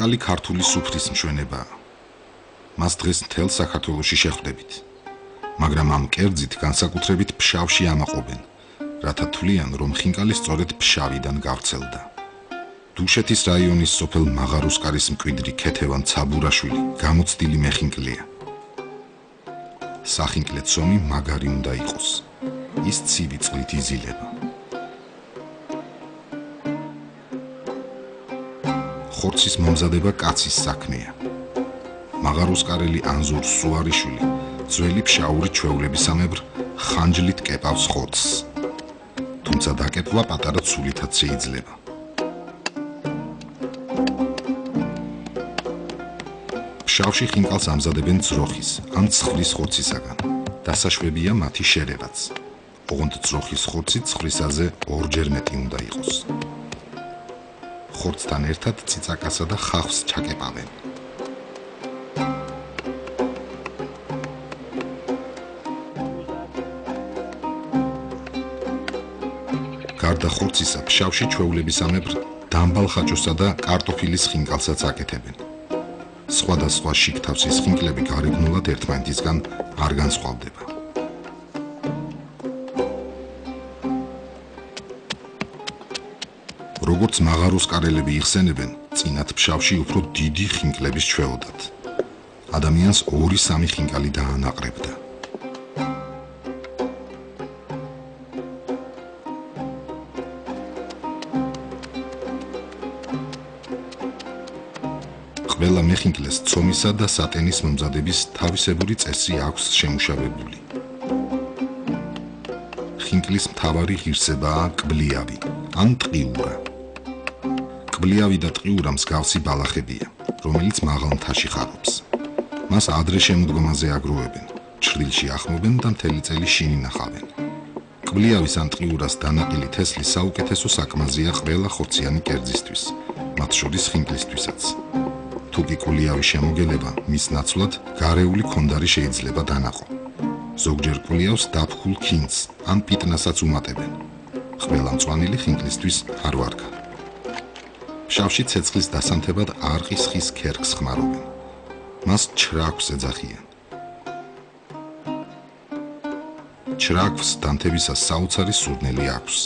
ხინკალი ქართული სუფრის მშვენებაა. მას დღეს მთელ საქართველოში შეხვდებით. მაგრამ ამ კერძით განსაკუთრებით ფშავში ამაყობენ, რათა თვლიან, რომ ხინკალი სწორედ ფშავიდან გავრცელდა. დუშეთის რაიონის სოფელ მაღაროსკარის მკვიდრი ქეთევან ცაბურაშვილი გამოცდილი მეხინკლია. სახინკლე ცომი მაგარი უნდა იყოს. ის ცივი წყლით იზილება. ხორცის მომზადება კაცის საქმეა. მაღაროსკარელი ანზორ სუარიშვილი ძველი ფშაური ჩვეულებისამებრ ხანჯლით კეპავს ხორცს. თუმცა დაკეპვა პატარა ცულითაც შეიძლება. ფშავში ხინკალს ამზადებენ ძროხის ან ცხვრის ხორცისაგან. დასაშვებია მათი შერევაც. ოღონდ ძროხის ხორცი ცხვრისაზე ორჯერ მეტი უნდა იყოს. ხორცთან ერთად ციცაკასა და ხავსს ჩაკეპავენ. გარდა ხორცისა, ფშავში ჩვეულებისამებრ დამბალ ხაჭოსა და კარტოფილის ხინკალსაც აკეთებენ. სხვადასხვა შიგთავსის ხინკლები გარეგნულად ერთმანეთისგან არ განსხვავდება. როგორც მაღაროსკარელები იხსენებენ, წინათ ფშავში უფრო დიდი ხინკლების ჩვეოდათ. ადამიანს 2-3 ხინკალი დაანაყრებდა. ყველა მეხინკლეს ცომისა და სატენის მომზადების თავისებური წესი აქვს შემუშავებული. ხინკლის მთავარი ღირსებაა კბლიავი ან ტყიურა. კბლიავი და ტყიურა მსგავსი ბალახებია, რომელიც მაღალ მთაში ხარობს. მას ადრე შემოდგომაზე აგროვებენ, ჩრდილში ახმობენ და მთელი წელი შინ ინახავენ. კბლიავის ან ტყიურას დანაყილი თესლი საუკეთესო საკმაზია ყველა ხორციანი კერძისთვის, მათ შორის ხინკლისთვისაც. თუკი კბლიავი შემოგელება, მის ნაცვლად გარეული ქონდარი შეიძლება დანაყო. ზოგჯერ კბლიავს დაფხულ ქინძს ან პიტნასაც უმატებენ. ყველა მწვანილი ხინკლისთვის არ ვარგა. ფშავში ცეცხლის დასანთებად არყის ხის ქერქს ხმარობენ. მას ჩრაქვს ეძახიან. ჩრაქვს დანთებისას საოცარი სურნელი აქვს.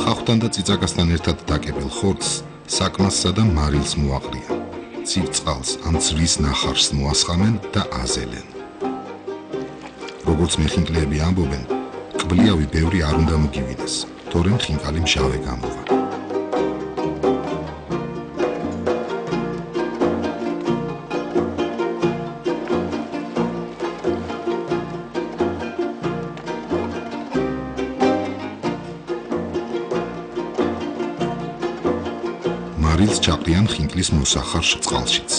ხავხთან და ციცაკასთან ერთად დაკებელ ხორცს საკმასსა და მარილს მოაყრიან. ცივ წყალს ან ძვლის ნახარს მოასხამენ და აზელენ. როგორც მეხინკლეები ამბობენ, კბლიავი ბევრი არ უნდა მოგივიდეს, თორემ ხინკალი მჟავე გამოვა. მარილს ჩაყრიან ხინკლის მოსახარ წყალშიც.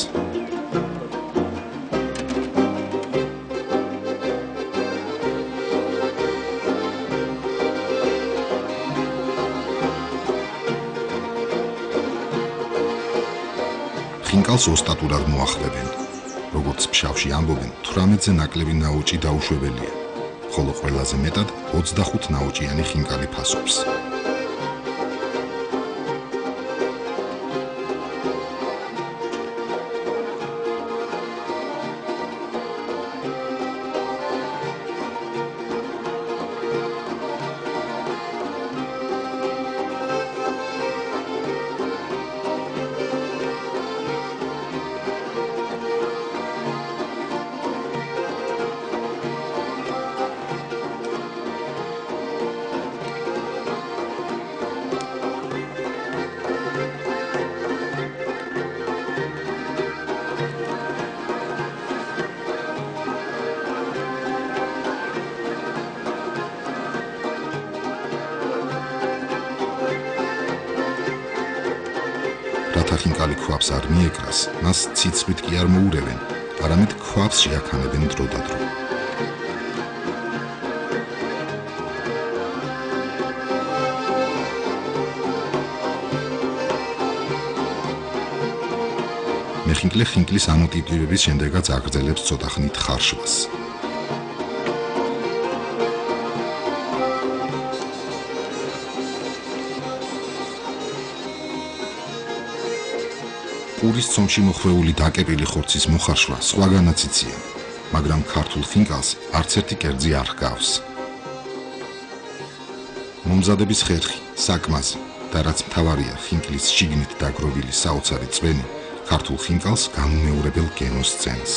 ხინკალს ოსტატურად მოახლევენ. როგორც ფშავში ამბობენ, 18-ზე ნაკლები ნაოჭი დაუშვებელია, ხოლო ყველაზე მეტად 25 ნაოჭიანი ხინკალი ფასობს. როთა ხინკალი ქვაბს არ მიეკრას, მას ციცხვით კი არ მოურევენ, არამედ ქვაბს შეაქანებენ დროდადრო. მეხინკლე ხინკლის ამოტიტივების შემდეგაც აგრძელებს ცოტა ხნით ხარშვას. პურის ცომში მოხვეული დაკეპილი ხორცის მოხარშვა სხვაგანაც იციან, მაგრამ ქართულ ხინკალს არც ერთი კერძი არ ჰგავს. მომზადების ხერხი, საკმაზი და რაც მთავარია ხინკლის შიგნით დაგროვილი საოცარი წვენი ქართულ ხინკალს განუმეორებელ გენოს წენს.